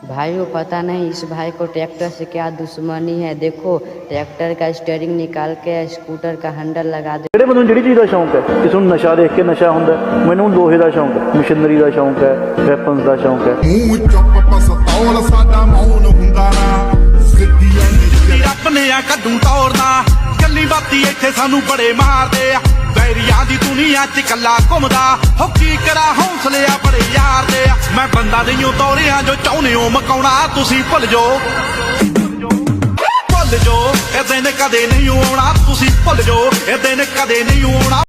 भाइयों पता नहीं इस भाई को ट्रैक्टर से क्या दुश्मनी है। देखो ट्रैक्टर का स्टीयरिंग निकाल के स्कूटर का हैंडल लगा दे। ਜਿਹੜੇ ਬੰਦੇ ਨੂੰ ਜਿਹੜੀ ਚੀਜ਼ ਦਾ ਸ਼ੌਂਕ ਹੈ, ਕਿਸੇ ਨੂੰ ਨਸ਼ਾ ਦੇਖ ਕੇ ਨਸ਼ਾ ਹੁੰਦਾ, ਮੈਨੂੰ ਲੋਹੇ ਦਾ ਸ਼ੌਂਕ ਹੈ, ਮਸ਼ੀਨਰੀ ਦਾ ਸ਼ੌਂਕ ਹੈ, ਵੈਪਨਸ ਦਾ ਸ਼ੌਂਕ ਹੈ। ਮੂੰਹ ਚੁੱਪ ਪਸਤੌਲ ਸਾਡਾ ਮੌਨ ਹੁੰਦਾ ਨਾ ਸਿੱਧੀਆਂ ਨੀ ਰੱਬ ਨੇ ਆ ਕੱਢੂ ਤੋੜਨਾ ਕੱਲੀ ਬਾਤੀ ਇੱਥੇ ਸਾਨੂੰ ਬੜੇ ਮਾਰਦੇ ਆ ਵੈਰੀਆਂ ਦੀ ਦੁਨੀਆ ਚ ਕੱਲਾ ਘੁੰਮਦਾ ਹੋ ਕੀ ਕਰਾ ਹੌਸਲੇ ਆ ਬੜੇ ਯਾਰ ਦੇ ਆ ਮੈਂ ਬੰਦਾ ਨਹੀਂ ਤੋਰਿਆ ਜੋ ਚਾਹੁੰਦੇ ਹੋ ਮਕਾਉਣਾ ਤੁਸੀਂ ਭੁੱਲ ਜਾਓ ਇਹ ਦਿਨ ਕਦੇ ਨਹੀਂ ਆਉਣਾ ਤੁਸੀਂ ਭੁੱਲ ਜਾਓ ਇਹ ਦਿਨ ਕਦੇ ਨਹੀਂ ਆਉਣਾ।